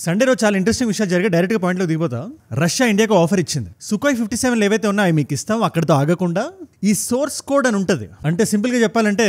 Sunday రోజు చాలా interesting విషయాలు జరిగి డైరెక్ట్గా పాయింట్లో దిగిపోతా. రష్యా ఇండియాకు ఆఫర్ ఇచ్చింది. సుఖోయ్ 57 ఏవైతే ఉన్నాయో అవి మీకు ఇస్తాం, అక్కడితో ఆగకుండా ఈ సోర్స్ కోడ్ అని ఉంటుంది. అంటే సింపుల్గా చెప్పాలంటే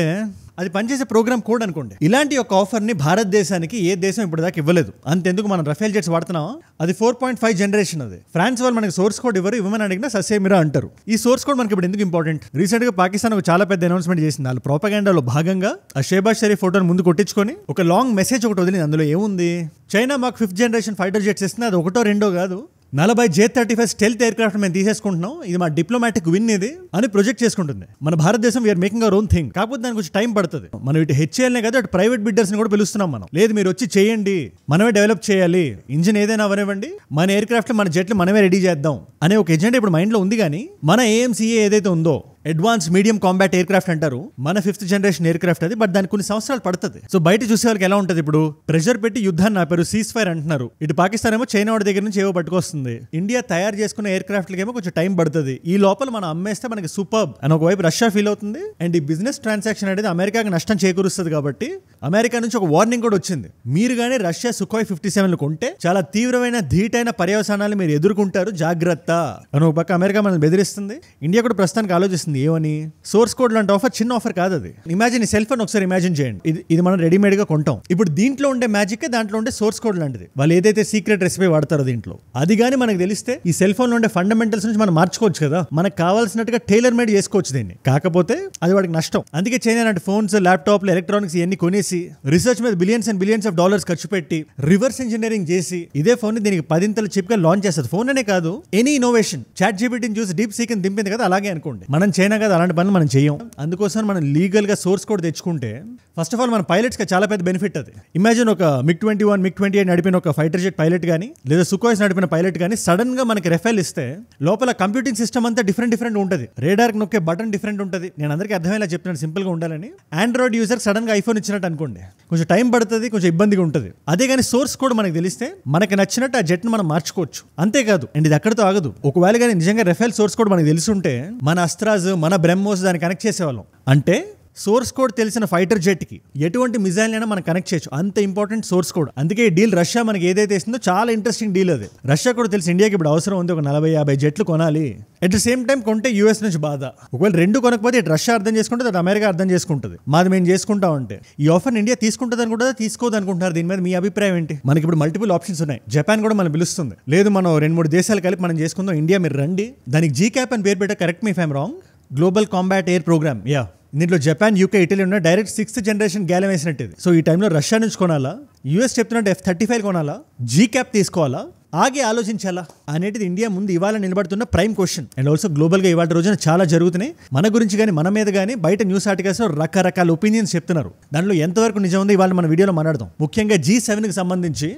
అది పనిచేసే ప్రోగ్రామ్ కోడ్ అనుకోండి. ఇలాంటి ఒక ఆఫర్ని భారతదేశానికి ఏ దేశం ఇప్పుడు దాకా ఇవ్వలేదు. అంతెందుకు మనం రఫేల్ జెట్స్ వాడుతున్నాం, అది 4.5 జనరేషన్. అది ఫ్రాన్స్ వాళ్ళు మనకి సోర్స్ కోడ్ ఇవ్వమని అడిగినా ససేమిరా అంటారు. ఈ సోర్స్ కోడ్ మనకి ఇప్పుడు ఎందుకు ఇంపార్టెంట్? రీసెంట్ గా పాకిస్తాన్ ఒక చాలా పెద్ద అనౌన్స్మెంట్ చేసింది. వాళ్ళు ప్రోపగాండాలో భాగంగా ఆ షేబాజ్ షరీఫ్ ఫోటోని ముందు కొట్టించుకొని ఒక లాంగ్ మెసేజ్ ఒకటి వదిలింది. అందులో ఏముంది, చైనా మాకు 5th జనరేషన్ ఫైటర్ జెట్స్ ఇస్తుంది, అది ఒకటో రెండో కాదు, 40 J-35 స్టెల్త్ ఎయిర్ క్రాఫ్ట్ మేము తీసేసుకుంటున్నాం, ఇది మా డిప్లొమాటిక్ విన్ ఇది అని ప్రొజెక్ట్ చేసుకుంటుంది. మన భారతదేశం we're making our own thing. కాకపోతే దానికి కొంచెం టైం పడుతుంది. మనం ఇటు హెచ్ఏఎల్నే కదా, అటు ప్రైవేట్ బిడ్డర్స్ ని కూడా పిలుస్తున్నాం. మనం లేదు మీరు వచ్చి చేయండి, మనమే డెవలప్ చేయాలి, ఇంజిన్ ఏదైనా అవనివ్వండి, మన ఎయిర్ క్రాఫ్ట్ మన జెట్లు మనమే రెడీ చేద్దాం అనే ఒక ఎజెండా ఇప్పుడు మైండ్ లో ఉంది. కానీ మన AMCA ఏదైతే ఉందో, advance medium combat aircraft అంటారు, మన 5th జనరేషన్ ఎయిర్ క్రాఫ్ట్ అది. బట్ దానికి కొన్ని సంవత్సరాలు పడుతుంది. సో బయట చూసే వాళ్ళకి ఎలా ఉంటుంది, ఇప్పుడు ప్రెషర్ పెట్టి యుద్ధాన్ని ఆపారు, సీజ్ ఫైర్ అంటున్నారు. ఇటు పాకిస్తాన్ ఏమో చైనా వాడి దగ్గర నుంచి ఏవో పట్టుకొస్తుంది. ఇండియా తయారు చేసుకున్న ఎయిర్ క్రాఫ్ట్ ఏమో కొంచెం టైం పడుతుంది. ఈ లోపల మనం అమ్మేస్తే మనకి సూపర్బ్ అని ఒకవైపు రష్యా ఫీల్ అవుతుంది. అండ్ ఈ బిజినెస్ ట్రాన్సాక్షన్ అనేది అమెరికాకి నష్టం చేకూరుస్తుంది. కాబట్టి అమెరికా నుంచి ఒక వార్నింగ్ కూడా వచ్చింది, మీరు కానీ రష్యా సుఖోయ్ 57 కొంటే చాలా తీవ్రమైన ధీటైన పర్యవసానాలు మీరు ఎదుర్కొంటారు, జాగ్రత్త అని ఒక పక్క అమెరికా మనల్ని బెదిరిస్తుంది. ఇండియా కూడా ప్రస్తుతానికి ఆలోచిస్తుంది ఏమని. సోర్స్ కోడ్ లాంటి ఆఫర్ చిన్న ఆఫర్ కాదు అది. ఇమాజిన్ ఈ సెల్ ఫోన్ ఒకసారి ఇమాజిన్ చేయండి, ఇది మనం రెడీమేడ్ గా కొంటాం. ఇప్పుడు దీంట్లో ఉండే మ్యాజిక్ దాంట్లో ఉండే సోర్స్ కోడ్ లాంటిది. వాళ్ళు ఏదైతే సీక్రెట్ రెసిపీ వాడతారో దీంట్లో, అది కానీ మనకు తెలిస్తే ఈ సెల్ ఫోన్ లో ఉండే ఫండమెంటల్స్ నుంచి మనం మార్చుకోవచ్చు కదా, మనకు కావాల్సినట్టుగా టైలర్ మేడ్ చేసుకోవచ్చు దీన్ని. కాకపోతే అది వాడికి నష్టం. అందుకే చైనా లాంటి ఫోన్స్, ల్యాప్టాప్లు, ఎలక్ట్రానిక్స్ ఇవన్నీ కొనేసి రీసెర్చ్ మీద billions and billions of dollars ఖర్చు పెట్టి రివర్స్ ఇంజనీరింగ్ చేసి ఇదే ఫోన్ ని దీనికి 10 చిప్ గా లాంచ్ చేస్తుంది. ఫోన్ అనే కాదు, ఎనీ ఇన్నోవేషన్. చాట్ జీపీటీని చూసి డీప్ సీక్ దింపింది కదా, అలాగే అనుకోండి. మనం చైనా కదా, అలాంటి పనులు మనం చేయం. అందుకోసం మనం లీగల్ గా సోర్స్ కోడ్ తెచ్చుకుంటే ఫస్ట్ ఆఫ్ ఆల్ మన పైలట్స్ కి చాలా పెద్ద బెనిఫిట్ అది. ఇమాజిన్ ఒక MiG-21, MiG-28 నడిపిన ఒక ఫైటర్ జెట్ పైలట్ గానీ, లేదా సుఖోయ్స్ నడిపిన పైలట్ గానీ సడన్ గా మనకి రెఫైల్ ఇస్తే లోపల కంప్యూటింగ్ సిస్టమ్ అంతా డిఫరెంట్ ఉంటుంది. రేడార్ నొక్కే బటన్ డిఫరెంట్ ఉంటుంది. నేను అందరికీ అర్థమయ్యేలా చెప్తున్నాను, సింపుల్ గా ఉండాలని. ఆండ్రాయిడ్ యూజర్ సడన్ గా ఐఫోన్ ఇచ్చినట్టు అనుకోండి, కొంచెం టైం పడుతుంది, కొంచెం ఇబ్బందిగా ఉంటుంది. అదే కానీ సోర్స్ కోడ్ మనకు తెలిస్తే మనకి నచ్చినట్టు ఆ జెట్ ని మనం మార్చుకోవచ్చు. అంతేకాదు, అండ్ ఇది అక్కడితో ఆగదు. ఒకవేళ కానీ నిజంగా రెఫైల్ సోర్స్ కోడ్ మనకు తెలుసుంటే మన అస్త్రాజ్, మన బ్రహ్మోస్ దాన్ని కనెక్ట్ చేసేవాళ్ళం. అంటే సోర్స్ కోడ్ తెలిసిన ఫైటర్ జెట్ కి ఎటువంటి మిజైల్ అయినా మనం కనెక్ట్ చేయొచ్చు. అంత ఇంపార్టెంట్ సోర్స్ కోడ్. అందుకే ఈ డీల్ రష్యా మనకి ఏదైతే ఇస్తుందో చాలా ఇంట్రెస్టింగ్ డీల్ అది. రష్యా కూడా తెలిసి ఇండియాకి ఇప్పుడు అవసరం ఉంది, ఒక 40-50 జెట్లు కొనాలి. అట్ ద సేమ్ టైం కొంటే యూఎస్ నుంచి బాధ. ఒకవేళ రెండు కొనకపోతే ఇటు రష్యా అర్థం చేసుకుంటుంది, అటు అమెరికా అర్థం చేసుకుంటుంది. మాది మేము చేసుకుంటాం అంటే ఈ ఆఫర్ ఇండియా తీసుకుంటుంది అనుకుంటుందా, తీసుకోదు అనుకుంటున్నారు? దీని మీద మీ అభిప్రాయం ఏంటి? మనకి ఇప్పుడు మల్టిపుల్ ఆప్షన్స్ ఉన్నాయి. జపాన్ కూడా మనం పిలుస్తుంది, లేదు మనం 2-3 దేశాలు కలిపి మనం చేసుకుందాం, ఇండియా మీరు రండి. దానికి GCAP అని పేరు పెట్టా, correct me if I am wrong, global combat air programme. Yeah, దీంట్లో జపాన్, UK, ఇటలీ ఉన్న డైరెక్ట్ 6th జనరేషన్ గ్యాలం వేసినట్టు. సో ఈ టైంలో రష్యా నుంచి కొనాలా, US చెప్తున్నట్టు F-35 కొనాలా, GCAP తీసుకోవాలా, ఆగే ఆలోచించాలా అనేది ఇండియా ముందు ఇవాళ నిలబడుతున్న prime question. And also global గా ఇవాళ రోజున చాలా జరుగుతున్నాయి. మన గురించి కానీ, మన మీద కానీ బయట న్యూస్ ఆర్టికల్స్ లో రకరకాల ఒపీనియన్స్ చెప్తున్నారు. దాంట్లో ఎంతవరకు నిజం ఉంది ఇవాళ మన వీడియోలో మాట్లాడదాం. ముఖ్యంగా G7 కి సంబంధించి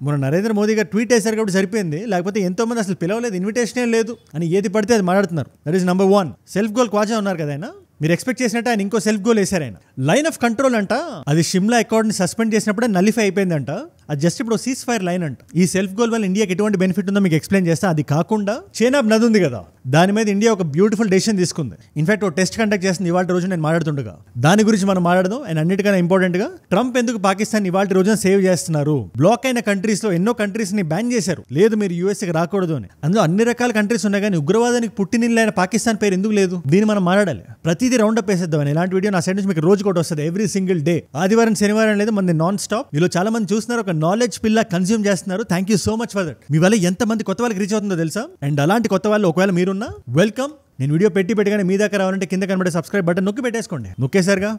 మన నరేంద్ర మోదీ గారు ట్వీట్ చేశారు కాబట్టి సరిపోయింది, లేకపోతే ఎంతో మంది అసలు పిలవలేదు, ఇన్విటేషన్ లేదు అని ఏది పడితే అది మాట్లాడుతున్నారు. That is number 1. Self goal Khawaja ఉన్నారు కదా ఆయన, మీరు ఎక్స్పెక్ట్ చేసినట్టు ఆయన ఇంకో సెల్ఫ్ గోల్ వేశారు. ఆయన లైన్ ఆఫ్ కంట్రోల్ అంట, అది షిమ్లా అకార్డ్ని సస్పెండ్ చేసినప్పుడే నలిఫై అయిపోయిందంట. అది జస్ట్ ఇప్పుడు సీజ్ ఫైర్ లైన్ అంట. ఈ సెల్ఫ్ గోల్ వల్ల ఇండియాకి ఎటువంటి బెనిఫిట్ ఉందో మీకు ఎక్స్ప్లెయిన్ చేస్తా. అది కాకుండా చైనాబ్ నది ఉంది కదా, దాని మీద ఇండియా ఒక బ్యూటిఫుల్ డెసిషన్ తీసుకుంది. ఇన్ఫాక్ట్ ఒక టెస్ట్ కండక్ట్ చేస్తుంది ఇవాళ రోజు నేను మాట్లాడుతుండగా. దాని గురించి మనం మాట్లాడదాం. అండ్ అన్నిటికన్నా ఇంపార్టెంట్ గా ట్రంప్ ఎందుకు పాకిస్తాన్ ఇవాళ రోజున సేవ్ చేస్తున్నారు. బ్లాక్ అయిన కంట్రీస్ లో ఎన్నో కంట్రీస్ ని బ్యాన్ చేశారు, లేదు మీరు యూఎస్కి రాకూడదు అని. అందులో అన్ని రకాల కంట్రీస్ ఉన్నాయి, కానీ ఉగ్రవాదానికి పుట్టినిల్లైన పాకిస్తాన్ పేరు ఎందుకు లేదు? దీన్ని మనం మాట్లాడాలి. ప్రతిదీ రౌండ్ అప్ వేసేద్దాం. ఇలాంటి వీడియో నా సైడ్ నుంచి మీకు రోజు కూడా వస్తుంది, ఎవ్రీ సింగిల్ డే. ఆదివారం, శనివారం లేదు, మన నాన్ స్టాప్. మీలో చాలా మంది చూస్తున్నారు, ఒక నాలెడ్జ్ పిల్ల కన్స్యూమ్ చేస్తున్నారు. Thank you so much for that. మీ వల్ల ఎంత మంది కొత్త వాళ్ళకి రీచ్ అవుతుందో తెలుసా? అండ్ అలాంటి కొత్త వాళ్ళు ఒకవేళ మీరున్నా, వెల్కమ్. నేను వీడియో పెట్టగానే మీ దగ్గర రావాలంటే కింద కనబడే సబ్స్క్రైబ్ బటన్ నొక్కి పెట్టేసుకోండి. నొక్కేసారుగా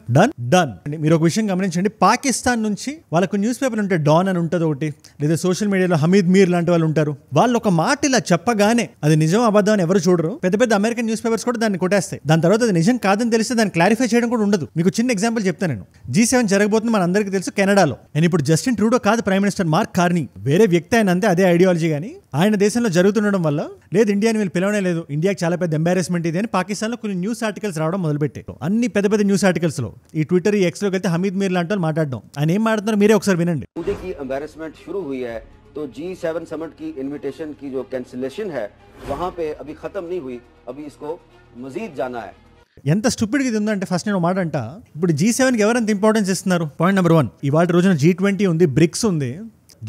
డన్. మీరు ఒక విషయం గమనించండి, పాకిస్తాన్ నుంచి వాళ్ళకు న్యూస్ పేపర్ ఉంటే డాన్ అని ఉంటుంది ఒకటి, లేదా సోషల్ మీడియాలో హమీద్ మీర్ లాంటి వాళ్ళు ఉంటారు. వాళ్ళు ఒక మాట ఇలా చెప్పగానే అది నిజం అబద్ధం అని ఎవరు చూడరు. పెద్ద పెద్ద అమెరికన్ న్యూస్ పేపర్స్ కూడా దాన్ని కొట్టేస్తాయి. దాని తర్వాత అది నిజం కాదని తెలిస్తే దాన్ని క్లారిఫై చేయడం కూడా ఉండదు. మీకు చిన్న ఎగ్జాంపుల్ చెప్తాను నేను. G7 జరగబోతుంది మన అందరికీ తెలుసు, కెనడాలో. అండ్ ఇప్పుడు జస్టిన్ ట్రూడో కాదు ప్రైమ్ మినిస్టర్, మార్క్ కార్నీ వేరే వ్యక్తి అయిన, అంతే అదే ఐడియాలజీ. కానీ ఆయన దేశంలో జరుగుతుండడం వల్ల లేదు ఇండియాని వీళ్ళు పిలవనే లేదు, ఇండియాకి చాలా పెద్ద ఎంబారెస్మెంట్ ఇది అని పాకిస్తాన్ లో కొన్ని న్యూస్ ఆర్టికల్స్ రావడం మొదలుపెట్టాయి. అన్ని పెద్ద పెద్ద న్యూస్ ఆర్టికల్స్ లో ఈ ట్విట్టర్, ఈ ఎక్స్ లోకి వెళ్తే హమీద్ మీర్ లాంటి వాళ్ళు మాట్లాడడం. ఆయన ఏం మాట్లాడుతున్నారు మీరే ఒకసారి వినండి. ఎంబారెస్మెంట్ शुरू हुई है तो G7 समिट की इनविटेशन की जो कैंसिलेशन है वहां पे अभी खत्म नहीं हुई, अभी इसको मजीद जाना है. ఎంత స్టూపిడ్ ఇది ఉందంటే, ఫస్ట్ నేను మాట అంట, ఇప్పుడు G7 కి ఎవరంత ఇంపార్టెన్స్ ఇస్తున్నారు? పాయింట్ నెంబర్ 1, ఇవాళ రోజున G20 ఉంది, బ్రిక్స్ ఉంది.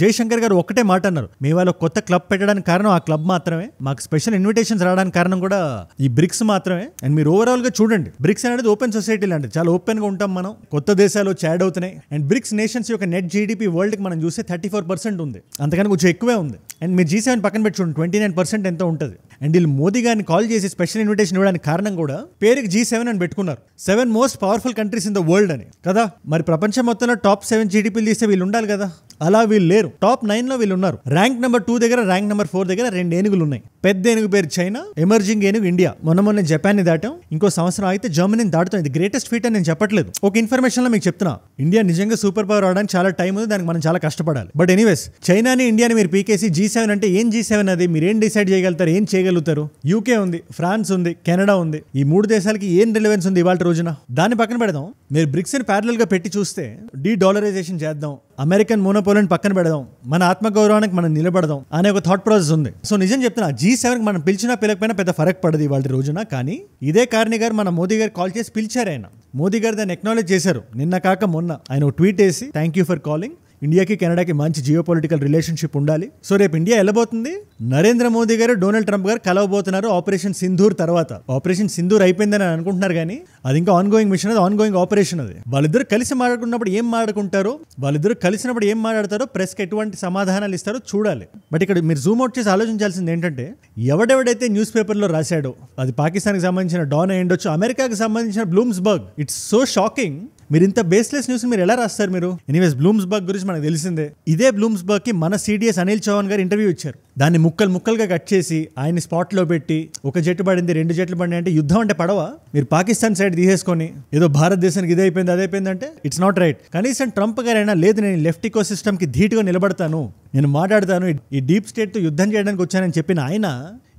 జయశంకర్ గారు ఒక్కటే మాట అన్నారు, మీ వాళ్ళు కొత్త క్లబ్ పెట్టడానికి కారణం ఆ క్లబ్ మాత్రమే, మాకు స్పెషల్ ఇన్విటేషన్స్ రావడానికి కారణం కూడా ఈ బ్రిక్స్ మాత్రమే. అండ్ మీరు ఓవరాల్ గా చూడండి, బ్రిక్స్ అనేది ఓపెన్ సొసైటీ లాంటిది, చాలా ఓపెన్ గా ఉంటాం మనం, కొత్త దేశాలు వచ్చి యాడ్ అవుతున్నాయి. అండ్ బ్రిక్స్ నేషన్స్ యొక్క నెట్ జీడిపి వరల్డ్ కి మనం చూస్తే 34% ఉంది, అంతకన్నా కొంచెం ఎక్కువే ఉంది. అండ్ మీరు G7 పక్కన పెట్టి చూడండి 29% ఎంతో ఉంటుంది. అండ్ వీళ్ళు మోదీ గారిని కాల్ చేసి స్పెషల్ ఇన్విటేషన్ ఇవ్వడానికి కారణం కూడా పేరుకి G7 అని పెట్టుకున్నారు, 7 most powerful countries in the world అని కదా. మరి ప్రపంచం మొత్తంలో టాప్ 7 జీడిపీలు తీస్తే వీళ్ళు ఉండాలి కదా, అలా వీళ్ళు లేరు. టాప్ 9 లో వీళ్ళు ఉన్నారు. ర్యాంక్ నెంబర్ 2 దగ్గర, ర్యాంక్ నెంబర్ 4 దగ్గర 2 ఏనుగులు ఉన్నాయి. పెద్ద ఏనుగు పేరు చైనా, ఎమర్జింగ్ ఏనుగు ఇండియా. మొన్న జపాన్ ని దాటాం, ఇంకో సంవత్సరం అయితే జర్మనీని దాటుతాం. ఇది గ్రేటెస్ట్ ఫీట్ అని నేను చెప్పట్లేదు, ఒక ఇన్ఫర్మేషన్ లో మీకు చెప్తున్నా. ఇండియా నిజంగా సూపర్ పవర్ అవడానికి చాలా టైం ఉంది, దానికి మనం చాలా కష్టపడాలి. బట్ ఎనీవేస్, చైనాని ఇండియాని మీరు పీకేసి G7 అంటే ఏం G7 అది, మీరు ఏం డిసైడ్ చేయగలుగుతారు, ఏం చేయగలుగుతారు? యూకే ఉంది, ఫ్రాన్స్ ఉంది, కెనడా ఉంది. ఈ 3 దేశాలకి ఏం రిలవెన్స్ ఉంది ఇవాళ రోజున? దాన్ని పక్కన పెడదాం. మీరు బ్రిక్స్ ని ప్యారలల్ గా పెట్టి చూస్తే డీడాలరైజేషన్ చేద్దాం, అమెరికన్ మోనోపోలీని పక్కన పెడదాం, మన ఆత్మగౌరవానికి మనం నిలబడదాం అనే ఒక థాట్ ప్రాసెస్ ఉంది. సో నిజం చెప్తున్నా, G7 కి మనం పిలిచినా పిలకపోయినా పెద్ద ఫరక్ పడదు ఇవాళ రోజున. కానీ ఇదే కార్ని గారు మన మోదీ గారు కాల్ చేసి పిలిచారు. ఆయన మోదీ గారు దాన్ని ఎక్నాలెడ్జ్ చేశారు. నిన్న కాక మొన్న ఆయన ఒక ట్వీట్ వేసి థ్యాంక్ యూ ఫర్ కాలింగ్, ఇండియాకి కెనడాకి మంచి జియోపొలిటికల్ రిలేషన్షిప్ ఉండాలి. సో రేపు ఇండియా వెళ్ళబోతుంది, నరేంద్ర మోదీ గారు డొనాల్డ్ ట్రంప్ గారు కలవబోతున్నారు ఆపరేషన్ సింధూర్ తర్వాత. ఆపరేషన్ సింధూర్ అయిపోయిందని అనుకుంటున్నారు కానీ అది ఇంకా ఆన్ గోయింగ్ మిషన్, అది ఆన్ గోయింగ్ ఆపరేషన్. అది వాళ్ళిద్దరు కలిసి మాట్లాడుకున్నప్పుడు ఏం మాట్లాడుకుంటారో, వాళ్ళిద్దరు కలిసినప్పుడు ఏం మాట్లాడతారో, ప్రెస్కి ఎటువంటి సమాధానాలు ఇస్తారో చూడాలి. బట్ ఇక్కడ మీరు జూమ్ అవుట్ చేసి ఆలోచించాల్సింది ఏంటంటే, ఎవడెవడైతే న్యూస్ పేపర్లో రాశాడో, అది పాకిస్తాన్కి సంబంధించిన డాన్ అయి ఉండొచ్చు, అమెరికాకి సంబంధించిన బ్లూమ్స్బర్గ్, ఇట్స్ సో షాకింగ్. మీరు ఇంత బేస్లెస్ న్యూస్ మీరు ఎలా రాస్తారు మీరు? ఎనీవేస్, బ్లూమ్స్బర్గ్ గురించి మనకు తెలిసిందే. ఇదే బ్లూమ్స్బర్గ్ కి మన CDS అనిల్ చౌహాన్ గారు ఇంటర్వ్యూ ఇచ్చారు. దాన్ని ముక్కలుగా కట్ చేసి ఆయన స్పాట్ లో పెట్టి, ఒక జట్టు పడింది, 2 జట్లు పడినాయి అంటే యుద్ధం అంటే పడవ. మీరు పాకిస్తాన్ సైడ్ తీసేసుకొని ఏదో భారతదేశానికి ఇది అయిపోయింది అది అయిపోయింది అంటే ఇట్స్ నాట్ రైట్. కనీసం ట్రంప్ గారైనా లేదు, నేను లెఫ్ట్ ఇకో సిస్టమ్ కి ధీటుగా నిలబడతాను, నేను మాట్లాడతాను, ఈ డీప్ స్టేట్ తో యుద్ధం చేయడానికి వచ్చానని చెప్పిన ఆయన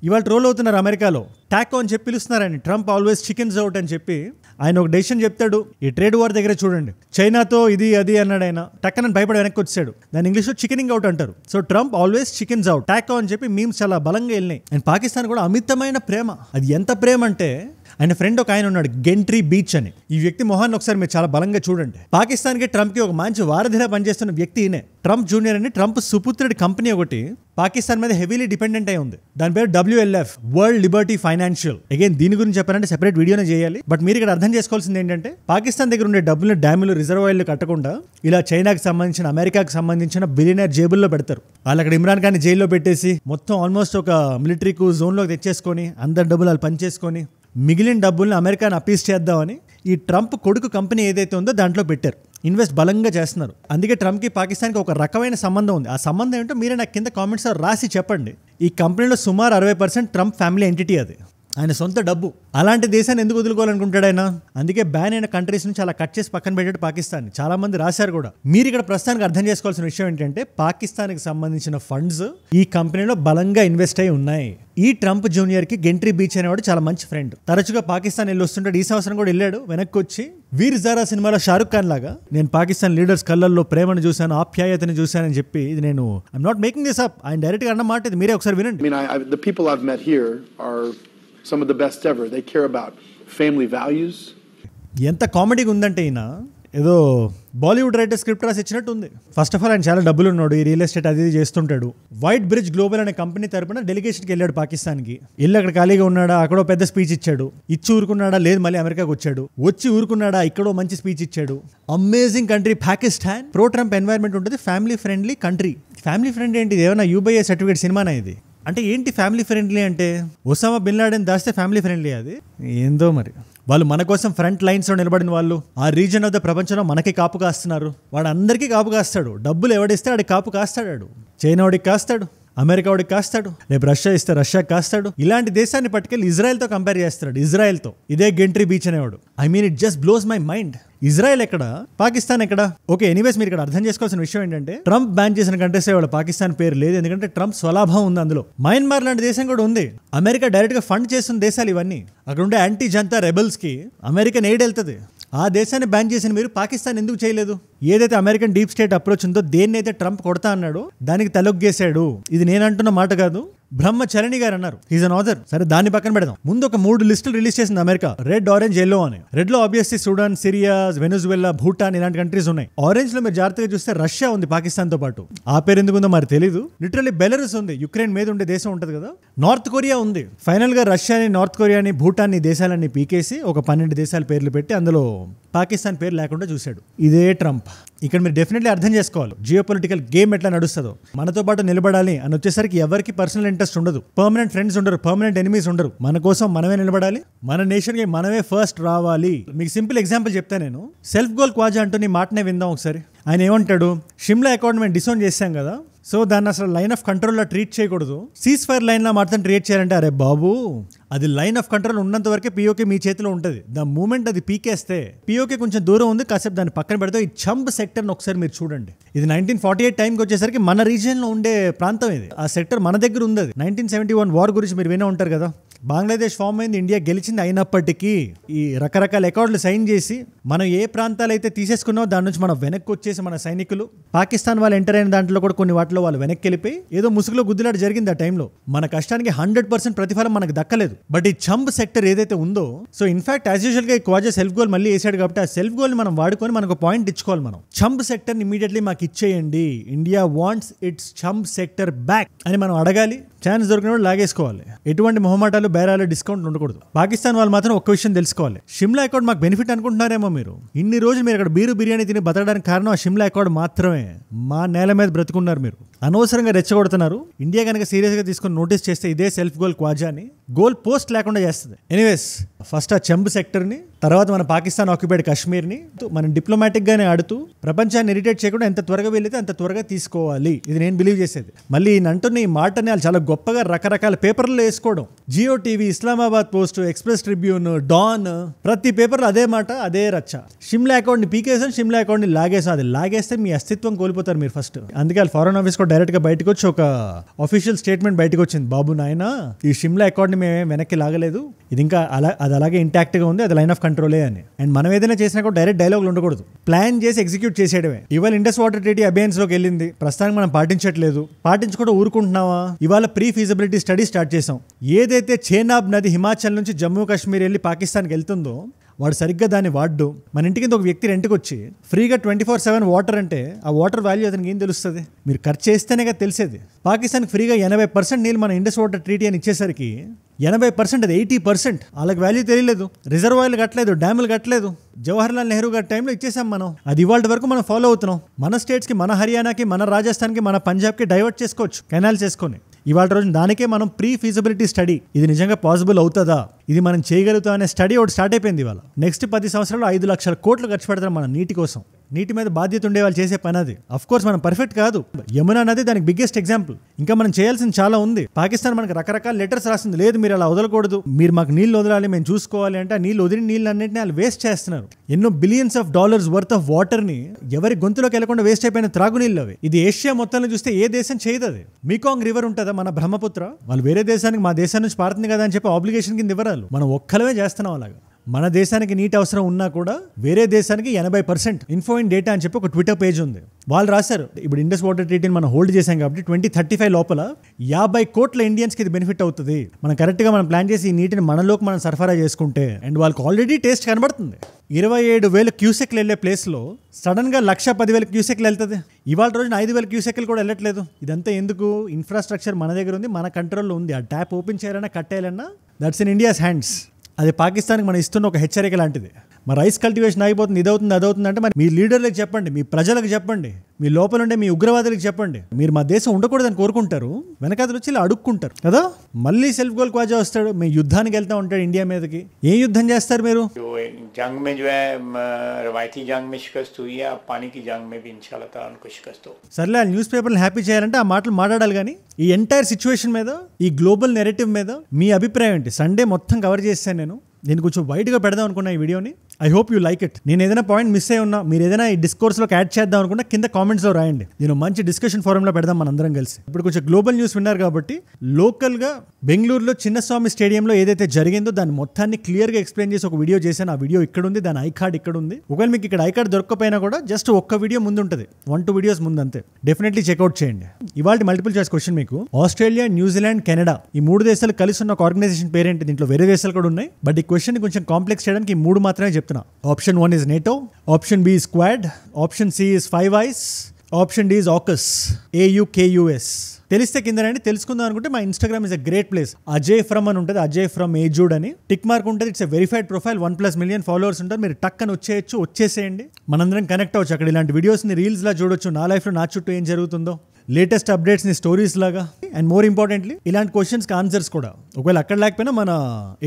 ఇవాళ ట్రోల్ అవుతున్నారు. అమెరికాలో టాకో అని చెప్పి పిలుస్తున్నారు ఆయన. ట్రంప్ ఆల్వేస్ చికెన్స్ అవుట్ అని చెప్పి ఆయన ఒక డెసిషన్ చెప్తాడు. ఈ ట్రేడ్ వార్ దగ్గర చూడండి, చైనాతో ఇది అది అన్నాడు ఆయన, టక్కన భయపడి వెనక్కి వచ్చాడు. దాని ఇంగ్లీష్లో చికెనింగ్ అవుట్ అంటారు. So Trump always chickens out, Taco అని చెప్పి మీమ్స్ చాలా బలంగా వెళ్ళినాయి. అండ్ పాకిస్తాన్ కూడా అమితమైన ప్రేమ. అది ఎంత ప్రేమ అంటే, ఆయన ఫ్రెండ్ ఒక ఆయన ఉన్నాడు, గెంట్రీ బీచ్ అని. ఈ వ్యక్తి మొహాన్ని ఒకసారి మీరు చాలా బలంగా చూడండి. పాకిస్తాన్కి ట్రంప్కి ఒక మంచి వారధిలా పనిచేస్తున్న వ్యక్తి ఈయనే. ట్రంప్ జూనియర్ అని ట్రంప్ సుపుత్రుడి కంపెనీ ఒకటి పాకిస్తాన్ మీద హెవీలీ డిపెండెంట్ అయి ఉంది. దాని పేరు WLF, world Liberty financial. Again దీని గురించి చెప్పాలంటే సెపరేట్ వీడియోనే చేయాలి. బట్ మీరు ఇక్కడ అర్థం చేసుకోవాల్సింది ఏంటంటే, పాకిస్తాన్ దగ్గర ఉండే డబ్బులు డ్యాములు, రిజర్వాయర్లు కట్టకుండా ఇలా చైనాకి సంబంధించిన, అమెరికాకి సంబంధించిన బిలియనర్ జేబుల్లో పెడతారు. వాళ్ళు అక్కడ ఇమ్రాన్ ఖాన్ జైల్లో పెట్టేసి మొత్తం ఆల్మోస్ట్ ఒక మిలిటరీ జోన్లోకి తెచ్చేసుకొని అందరి డబ్బులు వాళ్ళు పనిచేసుకొని మిగిలిన డబ్బుల్ని అమెరికాని అపీస్ చేద్దామని ఈ ట్రంప్ కొడుకు కంపెనీ ఏదైతే ఉందో దాంట్లో పెట్టారు. ఇన్వెస్ట్ బలంగా చేస్తున్నారు. అందుకే ట్రంప్కి పాకిస్తాన్కి ఒక రకమైన సంబంధం ఉంది. ఆ సంబంధం ఏంటో మీరే నాకు కింద కామెంట్స్ రాసి చెప్పండి. ఈ కంపెనీలో సుమారు 60% ట్రంప్ ఫ్యామిలీ ఎంటిటీ, అది ఆయన సొంత డబ్బు. అలాంటి దేశాన్ని ఎందుకు వదులుకోవాలనుకుంటాడు ఆయన? అందుకే బ్యాన్ అయిన కంట్రీస్ నుంచి అలా కట్ చేసి పక్కన పెట్టాడు పాకిస్తాన్. చాలా మంది రాశారు కూడా. మీరు ఇక్కడ ప్రస్తుతానికి అర్థం చేసుకోవాల్సిన విషయం ఏంటంటే, పాకిస్తాన్కి సంబంధించిన ఫండ్స్ ఈ కంపెనీలో బలంగా ఇన్వెస్ట్ అయి ఉన్నాయి. ఈ ట్రంప్ జూనియర్ కి గెంట్రీ బీచ్ అనేవాడు చాలా మంచి ఫ్రెండ్. తరచుగా పాకిస్తాన్ వెళ్ళి వస్తుంటాడు. ఈ సంవత్సరం కూడా వెళ్ళాడు. వెనక్కి వచ్చి వీర్ జారా సినిమాలో షారుఖ్ ఖాన్ లాగా, నేను పాకిస్తాన్ లీడర్స్ కళ్ళల్లో ప్రేమను చూశాను, ఆప్యాయతని చూశానని చెప్పి, ఇది నేను I'm not making this up, ఆయన డైరెక్ట్ గా అన్న మాట ఇది. మీరే ఒకసారి వినండి. The people I've met here are some of the best ever. They care about family values. ఎంత కామెడీగా ఉందంటే, ఈయన ఏదో బాలీవుడ్ రైటర్ స్క్రిప్ట్ రాసి ఇచ్చినట్టు ఉంది. ఫస్ట్ ఆఫ్ ఆల్ ఆయన చాలా డబ్బులు ఉన్నాడు, ఈ రియల్ ఎస్టేట్ అది చేస్తుంటాడు. వైట్ బ్రిడ్జ్ గ్లోబల్ అనే కంపెనీ తరపున డెలిగేషన్కి వెళ్ళాడు పాకిస్తాన్కి. వెళ్ళి అక్కడ ఖాళీగా ఉన్నాడా, అక్కడో పెద్ద స్పీచ్ ఇచ్చాడు. ఇచ్చి ఊరుకున్నాడా, లేదు మళ్ళీ అమెరికాకి వచ్చాడు. వచ్చి ఊరుకున్నాడా, ఇక్కడో మంచి స్పీచ్ ఇచ్చాడు. Amazing country Pakistan. Pro Trump environment ఉంటుంది, family friendly country. Family friend ఏంటి, ఏమైనా UBI సర్టిఫికేట్ సినిమానా ఇది? అంటే ఏంటి ఫ్యామిలీ ఫ్రెండ్లీ అంటే? ఒసామా బిన్ లాడెన్ దాస్తే ఫ్యామిలీ ఫ్రెండ్లీ అది? ఏందో మరి. వాళ్ళు మన కోసం ఫ్రంట్ లైన్స్లో నిలబడిన వాళ్ళు, ఆ రీజన్ ఆఫ్ ద ప్రపంచంలో మనకి కాపు కాస్తున్నారు. వాడు అందరికీ కాపు కాస్తాడు. డబ్బులు ఎవడిస్తే వాడికి కాపు కాస్తాడు. చైనా వాడికి కాస్తాడు, అమెరికా వాడికి కాస్తాడు, రేపు రష్యా ఇస్తే రష్యాకి కాస్తాడు. ఇలాంటి దేశాన్ని పట్టుకెళ్ళి ఇజ్రాయెల్తో కంపేర్ చేస్తాడు. ఇజ్రాయెల్తో ఇదే గెంట్రీ బీచ్ అనేవాడు. I mean it just blows my mind. Israel ఎక్కడ, పాకిస్తాన్ ఎక్కడ? ఓకే, ఎనీవేస్ మీరు ఇక్కడ అర్థం చేసుకోవాల్సిన విషయం ఏంటంటే, ట్రంప్ బ్యాన్ చేసిన కంట్రీస్ వాళ్ళ పాకిస్తాన్ పేరు లేదు. ఎందుకంటే ట్రంప్ స్వలాభం ఉంది అందులో. మయన్మార్ లాంటి దేశం కూడా ఉంది. అమెరికా డైరెక్ట్ గా ఫండ్ చేస్తున్న దేశాలు ఇవన్నీ. అక్కడ ఉండే యాంటీ జనతా రెబల్స్ కి అమెరికన్ ఎయిడ్ వెళ్తుంది. ఆ దేశాన్ని బ్యాన్ చేసిన మీరు పాకిస్తాన్ ఎందుకు చేయలేదు? ఏదైతే అమెరికన్ డీప్ స్టేట్ అప్రోచ్ ఉందో దేన్ని అయితే ట్రంప్ కొడతా అన్నాడో దానికి తలొగ్గేశాడు. ఇది నేను అంటున్న మాట కాదు, బ్రహ్మచరణి గారు అన్నారు. Is an author. సరే దాన్ని పక్కన పెడదాం. ముందు ఒక 3 లిస్టులు రిలీజ్ చేసింది అమెరికా, రెడ్, ఆరెంజ్, ఎల్లో అని. రెడ్ లో ఆబ్వియస్లీ సుడాన్, సిరియా, వెనుజువెలా, భూటాన్ ఇలాంటి కంట్రీస్ ఉన్నాయి. ఆరెంజ్ లో మీరు జాగ్రత్తగా చూస్తే రష్యా ఉంది పాకిస్తాన్ తో పాటు. ఆ పేరు ఎందుకు ఉందో మరి తెలియదు. లిటరల్లీ బెలరస్ ఉంది, యుక్రెయిన్ మీద ఉండే దేశం ఉంటది కదా. నార్త్ కొరియా ఉంది. ఫైనల్ గా రష్యాని, నార్త్ కొరియాని, భూటాన్ని దేశాలన్నీ పీకేసి ఒక 12 దేశాల పేర్లు పెట్టి అందులో పాకిస్తాన్ పేరు లేకుండా చూశాడు. ఇదే ట్రంప్. ఇక్కడ మీరు డెఫినెట్లీ అర్థం చేసుకోవాలి జియోపొలిటికల్ గేమ్ ఎట్లా నడుస్తుందో. మనతో పాటు నిలబడాలి అని వచ్చేసరికి ఎవరికి పర్సనల్ ఇంట్రెస్ట్ ఉండదు, పర్మనెంట్ ఫ్రెండ్స్ ఉండరు, పర్మనెంట్ ఎనిమీస్ ఉండరు. మన కోసం మనమే నిలబడాలి, మన నేషన్ కి మనమే ఫస్ట్ రావాలి. మీకు సింపుల్ ఎగ్జాంపుల్ చెప్తా నేను. సెల్ఫ్ గోల్ క్వాజా అంటూ నీ మాటనే విందాం ఒకసారి. ఆయన ఏమంటాడు, షిమ్లా అకార్డ్ మేము డిసౌన్ చేశాం కదా, సో దాన్ని అసలు లైన్ ఆఫ్ కంట్రోల్లో ట్రీట్ చేయకూడదు, సీజ్ ఫైర్ లైన్లో మాత్రం ట్రీట్ చేయాలంటే అరే బాబు అది లైన్ ఆఫ్ కంట్రోల్ ఉన్నంత వరకే పిఓకే మీ చేతిలో ఉంటుంది. ద మూమెంట్ అది పీకేస్తే పిఓకే కొంచెం దూరం ఉంది, కాసేపు దాన్ని పక్కన పెడితే ఈ చంబ్ సెక్టర్ని ఒకసారి మీరు చూడండి. ఇది 1948 టైంకి వచ్చేసరికి మన రీజియన్లో ఉండే ప్రాంతం ఇది. ఆ సెక్టర్ మన దగ్గర ఉంది. 1971 వార్ గురించి మీరు వినే ఉంటారు కదా. బంగ్లాదేశ్ ఫామ్ అయింది, ఇండియా గెలిచింది. అయినప్పటికీ ఈ రకరకాల అకార్డులు సైన్ చేసి మనం ఏ ప్రాంతాలు అయితే తీసేసుకున్నామో దాని నుంచి మనం వెనక్కి వచ్చేసి మన సైనికులు పాకిస్తాన్ వాళ్ళు ఎంటర్ అయిన దాంట్లో కూడా కొన్ని వాటిలో వాళ్ళు వెనక్కి వెళ్ళిపోయి ఏదో ముసుగులో గుద్దులాట జరిగింది. ఆ టైంలో మన కష్టానికి 100% ప్రతిఫలం మనకు దక్కలేదు. బట్ ఈ చంబ్ సెక్టర్ ఏదైతే ఉందో, సో ఇన్ఫాక్ట్ యాజ్ యూజువల్ గా ఈ క్వాజా సెల్ఫ్ గోల్ మళ్ళీ వేసాడు కాబట్టి ఆ సెల్ఫ్ గోల్ ని మనం వాడుకొని మనకు పాయింట్ ఇచ్చుకోవాలి. మనం చంబ్ సెక్టర్ ని ఇమీడియట్లీ మాకు ఇచ్చేయండి, India wants its Chumb sector back అని మనం అడగాలి. ఛాన్స్ దొరికినప్పుడు లాగేసుకోవాలి. ఎటువంటి మొహమాటాలు, బేరాలు, డిస్కౌంట్ ఉండకూడదు. పాకిస్తాన్ వాళ్ళు మాత్రం ఒక్క విషయం తెలుసుకోవాలి, షిమ్లా అకార్డ్ మాకు బెనిఫిట్ అనుకుంటున్నారేమో మీరు. ఇన్ని రోజులు మీరు అక్కడ బిర్యానీ తిని బతకడానికి కారణం ఆ షిమ్లా అకార్డ్ మాత్రమే. మా నేల మీద బ్రతుకున్నారు మీరు, అనవసరంగా రెచ్చగొడుతున్నారు. ఇండియా కనుక సీరియస్ గా తీసుకొని నోటీస్ చేస్తే ఇదే సెల్ఫ్ గోల్ క్వాజాని గోల్ పోస్ట్ లేకుండా చేస్తుంది. ఎనీవేస్ ఫస్ట్ ఆ చంబ్ సెక్టర్ ని, తర్వాత మన పాకిస్తాన్ ఆక్యుపైడ్ కాశ్మీర్ ని మనం డిప్లొమాటిక్ గానే ఆడుతూ ప్రపంచాన్ని ఇరిటేట్ చేయకుండా ఎంత త్వరగా వెళ్ళితే అంత త్వరగా తీసుకోవాలి. ఇది నేను బిలీవ్ చేసేది. మళ్ళీ అంటున్న ఈ మాటని వాళ్ళు చాలా గొప్పగా రకరకాల పేపర్లో వేసుకోవడం. Geo TV, Islamabad Post, Express Tribune, Dawn, ప్రతి పేపర్లో అదే మాట, అదే రచ్చ. షిమ్లా అకౌంట్ ని పీకేసాం, షిమ్లా అకౌంట్ ని లాగేసాం. అది లాగేస్తే మీ అస్తిత్వం కోల్పోతారు మీరు ఫస్ట్. అందుకే వాళ్ళు ఫారెన్ ఆఫీస్ కూడా డైరెక్ట్ గా బయటకు వచ్చి ఒక అఫీషియల్ స్టేట్మెంట్ బయటకు వచ్చింది, బాబు నాయన ఈ షిమ్లా అకౌంట్ ని మేము వెనక్కి లాగలేదు, ఇది ఇంకా అది అలాగే ఇంటాక్ట్ గా ఉంది, అది లైన్ ఆఫ్ కంట్రోలే అని. అండ్ మనం ఏదైనా చేసినా కూడా డైరెక్ట్ డైలాగులు ఉండకూడదు, ప్లాన్ చేసి ఎగ్జిక్యూట్ చేసేయడమే. ఇవాళ ఇండస్ వాటర్ ట్రీటీ అబేయన్స్ లోకి వెళ్ళింది, ప్రస్తుతానికి మనం పాటించట్లేదు. పాటించుకుంటూ ఊరుకుంటున్నావా? ఇవాళ ప్రీ ఫీజిబిలిటీ స్టడీ స్టార్ట్ చేసాం. ఏదైతే చేనాబ్ నది హిమాచల్ నుంచి జమ్మూ కాశ్మీర్ వెళ్ళి పాకిస్తాన్కి వెళ్తుందో వాడు సరిగ్గా దాన్ని వాడ్డు. మన ఇంటికి ఒక వ్యక్తి రెంట్కి వచ్చి ఫ్రీగా 24/7 వాటర్ అంటే ఆ వాటర్ వాల్యూ అతనికి ఏం తెలుస్తుంది? మీరు ఖర్చు చేస్తేనే కదా తెలిసేది. పాకిస్తాన్కి ఫ్రీగా 80% నీళ్ళు మన ఇండస్ వాటర్ ట్రీటీ అని ఇచ్చేసరికి 80%, అది 80%. వాళ్ళకి వాల్యూ తెలియలేదు. రిజర్వాయర్లు కట్టలేదు, డ్యాములు కట్టలేదు. జవహర్ లాల్ నెహ్రూ గారి టైంలో ఇచ్చేసాం మనం. అది ఇవాళ వరకు మనం ఫాలో అవుతున్నాం. మన స్టేట్స్కి, మన హర్యానాకి, మన రాజస్థాన్కి, మన పంజాబ్కి డైవర్ట్ చేసుకోవచ్చు కెనాల్ చేసుకొని. ఇవాళ రోజు దానికే మనం ప్రీ ఫీజిబిలిటీ స్టడీ, ఇది నిజంగా పాసిబుల్ అవుతుందా, ఇది మనం చేయగలుగుతాం అనే స్టడీ ఒకటి స్టార్ట్ అయిపోయింది. ఇవాళ నెక్స్ట్ 10 సంవత్సరాలు 5 లక్షల కోట్లు ఖర్చు పెడతాం మన నీటి కోసం. నీటి మీద బాధ్యత ఉండే వాళ్ళు చేసే పని అది. అఫ్ కోర్స్ మనం పర్ఫెక్ట్ కాదు. యమునా నది దానికి బిగ్గెస్ట్ ఎగ్జాంపుల్. ఇంకా మనం చేయాల్సింది చాలా ఉంది. పాకిస్తాన్ మనకు రకరకాల లెటర్స్ రాసింది, లేదు మీరు అలా వదలకూడదు, మీరు మాకు నీళ్ళు వదలాలి, మేము చూసుకోవాలి అంటే. ఆ నీళ్ళు వదిలిన నీళ్ళు అన్నింటినీ వాళ్ళు వేస్ట్ చేస్తున్నారు. ఎన్నో billions of dollars worth of water ని ఎవరి గొంతులోకి వెళ్లకుండా వేస్ట్ అయిపోయిన త్రాగునీళ్ళు అవి. ఇది ఏషియా మొత్తంలో చూస్తే ఏ దేశం చేయదు. అది మీకాంగ్ రివర్ ఉంటుందా మన బ్రహ్మపుత్ర, వాళ్ళు వేరే దేశానికి మా దేశం నుంచి పారుతుంది కదా అని చెప్పి ఆబ్లిగేషన్ కింద ఇవ్వరాలు. మనం ఒక్కలమే చేస్తున్నాం అలాగా. మన దేశానికి నీటి అవసరం ఉన్నా కూడా వేరే దేశానికి 80%. ఇన్ఫో ఇన్ డేటా అని చెప్పి ఒక ట్విట్టర్ పేజ్ ఉంది, వాళ్ళు రాశారు. ఇప్పుడు ఇండస్ వాటర్ ట్రీటీని మనం హోల్డ్ చేశాం కాబట్టి 2035 లోపల 50 కోట్ల ఇండియన్స్కి ఇది బెనిఫిట్ అవుతుంది. మనం కరెక్ట్గా మనం ప్లాన్ చేసి ఈ నీటిని మనలోకి మనం సరఫరా చేసుకుంటే. అండ్ వాళ్ళకి ఆల్రెడీ టేస్ట్ కనబడుతుంది. 27,000 క్యూసెక్లు వెళ్ళే ప్లేస్లో సడన్ గా 110,000 క్యూసెక్లు వెళ్తుంది. ఇవాళ రోజున 5,000 క్యూసెక్లు కూడా వెళ్ళట్లేదు. ఇదంతా ఎందుకు? ఇన్ఫ్రాస్ట్రక్చర్ మన దగ్గర ఉంది, మన కంట్రోల్లో ఉంది. ఆ ట్యాప్ ఓపెన్ చేయాలన్నా కట్టేయాలన్నా దట్స్ ఇన్ ఇండియాస్ హ్యాండ్స్. అది పాకిస్తాన్కి మనం ఇస్తున్న ఒక హెచ్చరిక లాంటిది. మరి రైస్ కల్టివేషన్ అయిపోతుంది, ఇదవుతుంది, అదవుతుంది అంటే మరి మీ లీడర్లకు చెప్పండి, మీ ప్రజలకు చెప్పండి, మీ లోపల ఉండే మీ ఉగ్రవాదులకు చెప్పండి. మీరు మా దేశం ఉండకూడదని కోరుకుంటారు, వెనకాతలు వచ్చి ఇలా అడుక్కుంటారు కదా. మళ్ళీ సెల్ఫ్ గోల్ క్వాజా వస్తాడు, మీ యుద్ధానికి వెళ్తా ఉంటాడు ఇండియా మీదకి. ఏం యుద్ధం చేస్తారు మీరు? जंग में जो है रवायती जंग में शिकस्त हुई है, अब पानी की जंग में भी इंशाल्लाह ताला उनको शिकस्त हो. సర్లే ఆ న్యూస్ పేపర్ని హ్యాపీ చేయాలంటే ఆ మాటలు మాట్లాడాలి. కానీ ఈ ఎంటైర్ సిచ్యువేషన్ మీద, ఈ గ్లోబల్ నెరేటివ్ మీద మీ అభిప్రాయం ఏంటి? సండే మొత్తం కవర్ చేశాను నేను. దీన్ని కొంచెం వైడ్గా పెడదాం అనుకున్నా ఈ వీడియోని. I hope you like it. నేను ఏదైనా పాయింట్ మిస్ అయి ఉన్నా, మీరు ఏదైనా ఈ డిస్కోర్స్లో యాడ్ చేద్దాం అనుకుంటే కింద కామెంట్స్లో రాయండి. నేను మంచి డిస్కషన్ ఫోరంలో పెడదాం మనందరం కలిసి. ఇప్పుడు కొంచెం గ్లోబల్ న్యూస్ విన్నారు కాబట్టి లోకల్గా బెంగళూరులో చిన్నస్వామి స్టేడియంలో ఏదైతే జరిగిందో దాన్ని మొత్తాన్ని క్లియర్గా ఎక్స్ప్లెయిన్ చేసి ఒక వీడియో చేశాను. ఆ వీడియో ఇక్కడ ఉంది, దాని ఐ కార్డ్ ఇక్కడ ఉంది. ఒకవేళ మీకు ఇక్కడ ఐ కార్డ్ దొరకకపోయినా కూడా జస్ట్ ఒక్క వీడియో ముందు ఉంటుంది, 1-2 వీడియోస్ ముందు అంతే. డెఫినెట్లీ చెక్అవుట్ చేయండి. ఇవాళ మల్టిపుల్ చాయిస్ క్వశ్చన్ మీకు, ఆస్ట్రేలియా, న్యూజిలాండ్, కెనడా ఈ 3 దేశాలు కలిసి ఉన్న ఒక ఆర్గనైజేషన్ పేరేంటి? దీంట్లో వేరే దేశాలు కూడా ఉన్నాయి, బట్ ఈ క్వశ్చన్ కొంచెం కాంప్లెక్స్ చేయడానికి ఈ 3 మాత్రమే చెప్తున్నా. Option 1 is NATO, option B is Quad, option C is Five Eyes, option D is AUKUS, AUKUS. తెలిస్తే కింద రండి. తెలుసుకుందాం అనుకుంటే మా Instagram is a great place. Ajay from అని ఉంటుంది, అజయ్ ఫ్రమ్ ఏజూడ్ అని టిక్ మార్క్ ఉంటుంది. It's a verified profile, 1+ million followers ఉంటారు. మీరు టక్ అని వచ్చేసేయండి, మనందరం కనెక్ట్ అవ్వచ్చు. అక్కడ ఇలాంటి వీడియోస్ని రీల్స్లా చూడొచ్చు, నా లైఫ్లో నా చుట్టూ ఏం జరుగుతుందో, లేటెస్ట్ అప్డేట్స్ని స్టోరీస్ లాగా, అండ్ మోర్ ఇంపార్టెంట్లీ ఇలాంటి క్వశ్చన్స్కి ఆన్సర్స్ కూడా. ఒకవేళ అక్కడ లేకపోయినా మన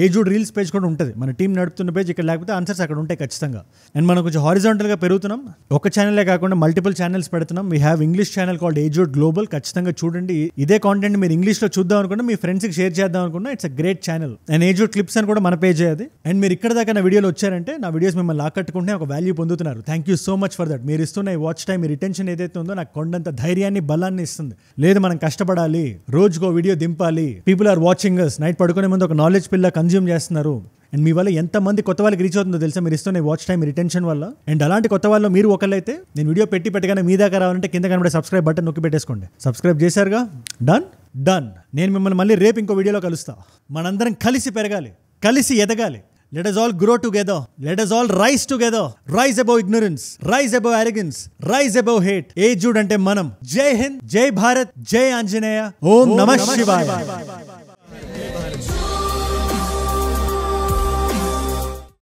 ఏజూడ్ రీల్స్ పేజ్ కూడా ఉంటుంది, మన టీం నడుపుతున్న పేజ్. ఇక్కడ లేకపోతే ఆన్సర్స్ అక్కడ ఉంటాయి ఖచ్చితంగా. అండ్ మనం కొంచెం హారిజాంటల్గా పెరుగుతున్నాం, ఒక ఛానలే కాకుండా మల్టిపుల్ ఛానల్స్ పెడుతున్నాం. We have English channel called ఏజూడ్ గ్లోబల్. ఖచ్చితంగా చూడండి. ఇదే కాంటెంట్ మీరు ఇంగ్లీష్లో చూద్దాం అనుకున్నా, మీ ఫ్రెండ్స్కి షేర్ చేద్దాం అనుకున్నా, it's a great channel. And ఏజూడ్ క్లిప్స్ అని కూడా మన పేజ్ అది. అండ్ మీరు ఇక్కడ దాకా నా వీడియోలో వచ్చారంటే, నా వీడియోస్ మిమ్మల్ని ఆకట్టుకుంటే ఒక వాల్యూ పొందుతున్నారు. Thank you so much for that. మీరు ఇస్తున్న ఈ వాచ్ టైం, మీ రిటెన్షన్ ఏదైతే ఉందో నాకు కొండంత ధైర్యాన్ని, బలాన్ని ఇస్తుంది. లేదు మనం కష్టపడాలి, రోజుకో వీడియో దింపాలి, people are watching us, night పడుకునే ముందు ఒక నాలెడ్జ్ పిల్ల కన్జ్యూమ్ చేస్తున్నారు. అండ్ మీ వల్ల ఎంతమంది కొత్త వాళ్ళకి రీచ్ అవుతుందో తెలుసా మీరు ఇస్తున్న వాచ్ టైం రిటెన్షన్ వల్ల. అండ్ అలాంటి కొత్త వాళ్ళు మీరు ఒకళ్ళైతే, నేను వీడియో పెట్టగానే మీ దాకా రావాలంటే కింద కనబడే సబ్స్క్రైబ్ బటన్ నొక్కి పెట్టేసుకోండి. సబ్స్క్రైబ్ చేశారుగా, డన్. నేను మిమ్మల్ని మళ్ళీ రేపు ఇంకో వీడియోలో కలుస్తా. మనందరం కలిసి పెరగాలి, కలిసి ఎదగాలి. Let us all grow together. Let us all rise together. Rise above ignorance. Rise above arrogance. Rise above hate. ఏజూడ్ అంటే మనం. జై హింద్, జై భారత్, జై ఆంజనేయ. ఓం నమః శివాయ.